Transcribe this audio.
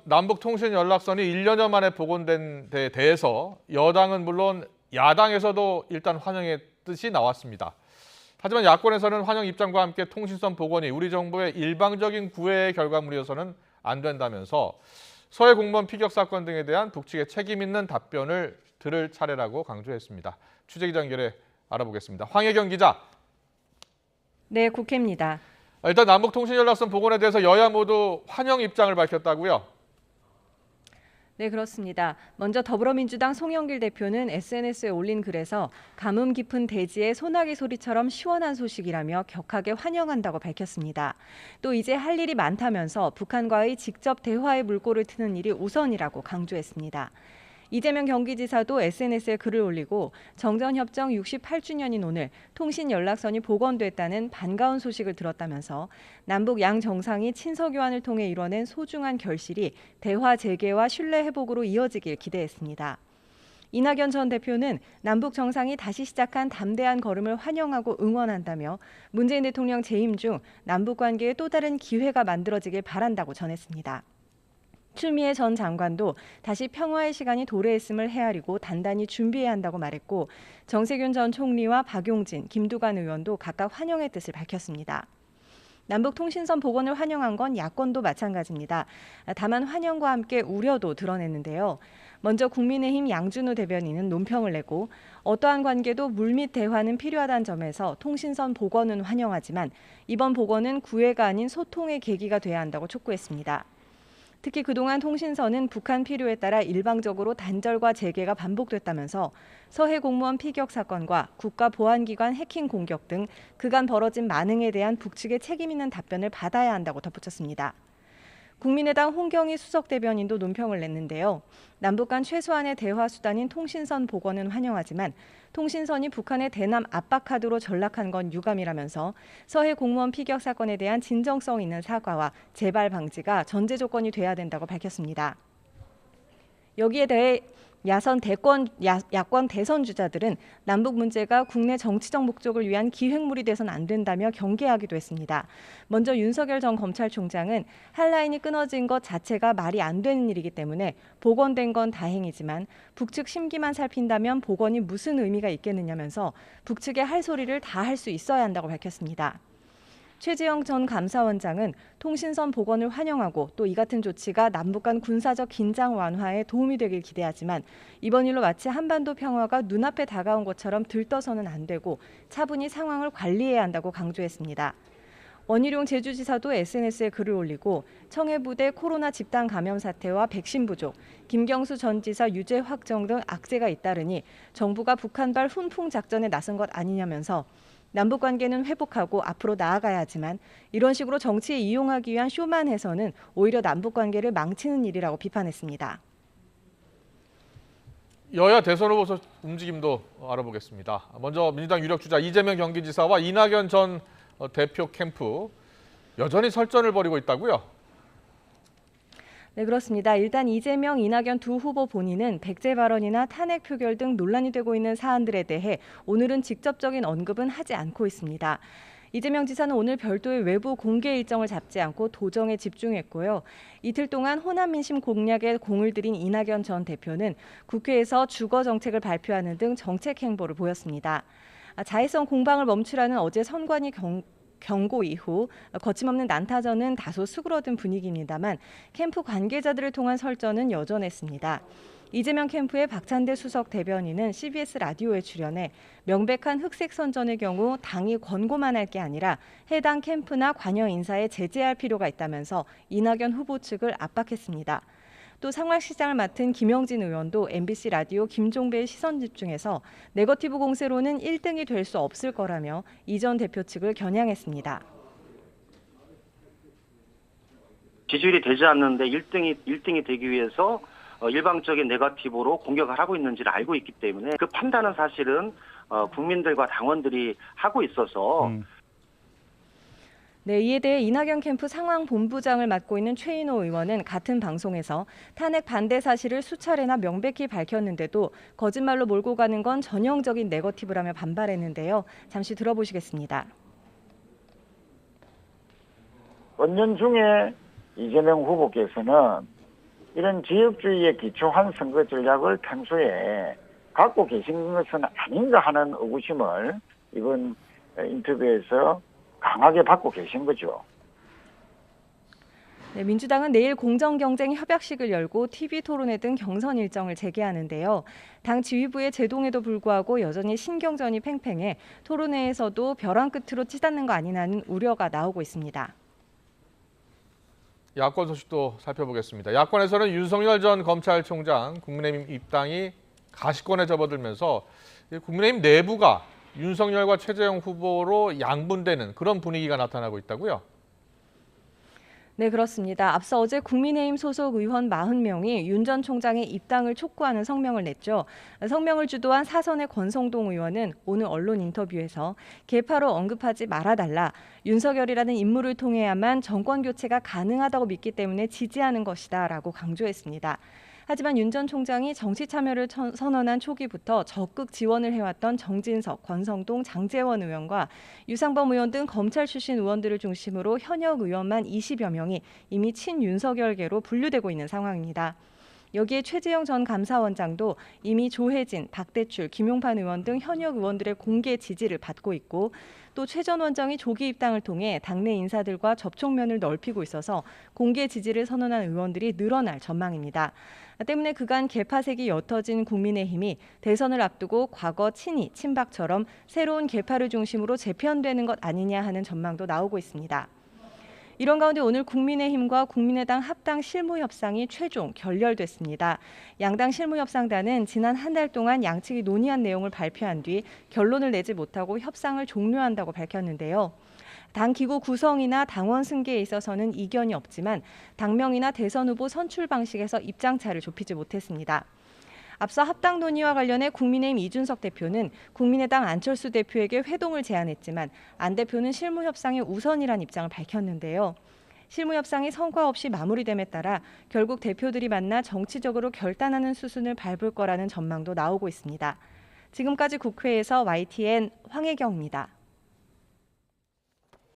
남북통신연락선이 1년여 만에 복원된 데 대해서 여당은 물론 야당에서도 일단 환영의 뜻이 나왔습니다. 하지만 야권에서는 환영 입장과 함께 통신선 복원이 우리 정부의 일방적인 구애의 결과물이어서는 안 된다면서 서해 공무원 피격 사건 등에 대한 북측의 책임 있는 답변을 들을 차례라고 강조했습니다. 취재기자 연결해 알아보겠습니다. 황혜경 기자. 네, 국회입니다. 일단 남북통신연락선 복원에 대해서 여야 모두 환영 입장을 밝혔다고요? 네, 그렇습니다. 먼저 더불어민주당 송영길 대표는 SNS에 올린 글에서 가뭄 깊은 대지의 소나기 소리처럼 시원한 소식이라며 격하게 환영한다고 밝혔습니다. 또 이제 할 일이 많다면서 북한과의 직접 대화의 물꼬를 트는 일이 우선이라고 강조했습니다. 이재명 경기지사도 SNS에 글을 올리고 정전협정 68주년인 오늘 통신연락선이 복원됐다는 반가운 소식을 들었다면서 남북 양 정상이 친서교환을 통해 이뤄낸 소중한 결실이 대화 재개와 신뢰 회복으로 이어지길 기대했습니다. 이낙연 전 대표는 남북 정상이 다시 시작한 담대한 걸음을 환영하고 응원한다며 문재인 대통령 재임 중 남북 관계에 또 다른 기회가 만들어지길 바란다고 전했습니다. 추미애 전 장관도 다시 평화의 시간이 도래했음을 헤아리고 단단히 준비해야 한다고 말했고 정세균 전 총리와 박용진, 김두관 의원도 각각 환영의 뜻을 밝혔습니다. 남북 통신선 복원을 환영한 건 야권도 마찬가지입니다. 다만 환영과 함께 우려도 드러냈는데요. 먼저 국민의힘 양준우 대변인은 논평을 내고 어떠한 관계도 물밑 대화는 필요하다는 점에서 통신선 복원은 환영하지만 이번 복원은 구애가 아닌 소통의 계기가 돼야 한다고 촉구했습니다. 특히 그동안 통신선은 북한 필요에 따라 일방적으로 단절과 재개가 반복됐다면서 서해 공무원 피격 사건과 국가보안기관 해킹 공격 등 그간 벌어진 만행에 대한 북측의 책임 있는 답변을 받아야 한다고 덧붙였습니다. 국민의당 홍경희 수석대변인도 논평을 냈는데요. 남북 간 최소한의 대화 수단인 통신선 복원은 환영하지만 통신선이 북한의 대남 압박 카드로 전락한 건 유감이라면서 서해 공무원 피격 사건에 대한 진정성 있는 사과와 재발 방지가 전제 조건이 돼야 된다고 밝혔습니다. 여기에 대해 야권 대선 주자들은 남북 문제가 국내 정치적 목적을 위한 기획물이 돼선 안 된다며 경계하기도 했습니다. 먼저 윤석열 전 검찰총장은 할 라인이 끊어진 것 자체가 말이 안 되는 일이기 때문에 복원된 건 다행이지만 북측 심기만 살핀다면 복원이 무슨 의미가 있겠느냐면서 북측의 할 소리를 다 할 수 있어야 한다고 밝혔습니다. 최지영 전 감사원장은 통신선 복원을 환영하고 또 이 같은 조치가 남북 간 군사적 긴장 완화에 도움이 되길 기대하지만 이번 일로 마치 한반도 평화가 눈앞에 다가온 것처럼 들떠서는 안 되고 차분히 상황을 관리해야 한다고 강조했습니다. 원희룡 제주지사도 SNS에 글을 올리고 청해부대 코로나 집단 감염 사태와 백신 부족, 김경수 전 지사 유죄 확정 등 악재가 잇따르니 정부가 북한발 훈풍 작전에 나선 것 아니냐면서 남북 관계는 회복하고 앞으로 나아가야 하지만 이런 식으로 정치에 이용하기 위한 쇼만 해서는 오히려 남북 관계를 망치는 일이라고 비판했습니다. 여야 대선 후보 움직임도 알아보겠습니다. 먼저 민주당 유력 주자 이재명 경기지사와 이낙연 전 대표 캠프 여전히 설전을 벌이고 있다고요? 네, 그렇습니다. 일단 이재명, 이낙연 두 후보 본인은 백제 발언이나 탄핵 표결 등 논란이 되고 있는 사안들에 대해 오늘은 직접적인 언급은 하지 않고 있습니다. 이재명 지사는 오늘 별도의 외부 공개 일정을 잡지 않고 도정에 집중했고요. 이틀 동안 호남 민심 공략에 공을 들인 이낙연 전 대표는 국회에서 주거 정책을 발표하는 등 정책 행보를 보였습니다. 자해성 공방을 멈추라는 어제 선관위 경고 이후 거침없는 난타전은 다소 수그러든 분위기입니다만 캠프 관계자들을 통한 설전은 여전했습니다. 이재명 캠프의 박찬대 수석 대변인은 CBS 라디오에 출연해 명백한 흑색 선전의 경우 당이 권고만 할 게 아니라 해당 캠프나 관여 인사에 제재할 필요가 있다면서 이낙연 후보 측을 압박했습니다. 또 상황시장을 맡은 김영진 의원도 MBC 라디오 김종배의 시선집중에서 네거티브 공세로는 1등이 될 수 없을 거라며 이 전 대표 측을 겨냥했습니다. 지지율이 되지 않는데 1등이 되기 위해서 일방적인 네거티브로 공격을 하고 있는지를 알고 있기 때문에 그 판단은 사실은 국민들과 당원들이 하고 있어서 네, 이에 대해 이낙연 캠프 상황본부장을 맡고 있는 최인호 의원은 같은 방송에서 탄핵 반대 사실을 수차례나 명백히 밝혔는데도 거짓말로 몰고 가는 건 전형적인 네거티브라며 반발했는데요. 잠시 들어보시겠습니다. 원년 중에 이재명 후보께서는 이런 지역주의에 기초한 선거 전략을 평소에 갖고 계신 것은 아닌가 하는 의구심을 이번 인터뷰에서 강하게 받고 계신 거죠. 네, 민주당은 내일 공정경쟁 협약식을 열고 TV 토론회 등 경선 일정을 재개하는데요. 당 지휘부의 제동에도 불구하고 여전히 신경전이 팽팽해 토론회에서도 벼랑 끝으로 치닫는 거 아니냐는 우려가 나오고 있습니다. 야권 소식도 살펴보겠습니다. 야권에서는 윤석열 전 검찰총장 국민의힘 입당이 가시권에 접어들면서 국민의힘 내부가 윤석열과 최재형 후보로 양분되는 그런 분위기가 나타나고 있다고요? 네, 그렇습니다. 앞서 어제 국민의힘 소속 의원 40명이 윤 전 총장의 입당을 촉구하는 성명을 냈죠. 성명을 주도한 사선의 권성동 의원은 오늘 언론 인터뷰에서 계파로 언급하지 말아달라. 윤석열이라는 인물을 통해야만 정권 교체가 가능하다고 믿기 때문에 지지하는 것이다라고 강조했습니다. 하지만 윤 전 총장이 정치 참여를 선언한 초기부터 적극 지원을 해왔던 정진석, 권성동, 장제원 의원과 유상범 의원 등 검찰 출신 의원들을 중심으로 현역 의원만 20여 명이 이미 친윤석열계로 분류되고 있는 상황입니다. 여기에 최재형 전 감사원장도 이미 조혜진, 박대출, 김용판 의원 등 현역 의원들의 공개 지지를 받고 있고 또 최 전 원장이 조기 입당을 통해 당내 인사들과 접촉면을 넓히고 있어서 공개 지지를 선언한 의원들이 늘어날 전망입니다. 때문에 그간 계파색이 옅어진 국민의힘이 대선을 앞두고 과거 친이, 친박처럼 새로운 계파를 중심으로 재편되는 것 아니냐 하는 전망도 나오고 있습니다. 이런 가운데 오늘 국민의힘과 국민의당 합당 실무협상이 최종 결렬됐습니다. 양당 실무협상단은 지난 한 달 동안 양측이 논의한 내용을 발표한 뒤 결론을 내지 못하고 협상을 종료한다고 밝혔는데요. 당 기구 구성이나 당원 승계에 있어서는 이견이 없지만 당명이나 대선 후보 선출 방식에서 입장차를 좁히지 못했습니다. 앞서 합당 논의와 관련해 국민의힘 이준석 대표는 국민의당 안철수 대표에게 회동을 제안했지만 안 대표는 실무협상이 우선이란 입장을 밝혔는데요. 실무협상이 성과 없이 마무리됨에 따라 결국 대표들이 만나 정치적으로 결단하는 수순을 밟을 거라는 전망도 나오고 있습니다. 지금까지 국회에서 YTN 황혜경입니다.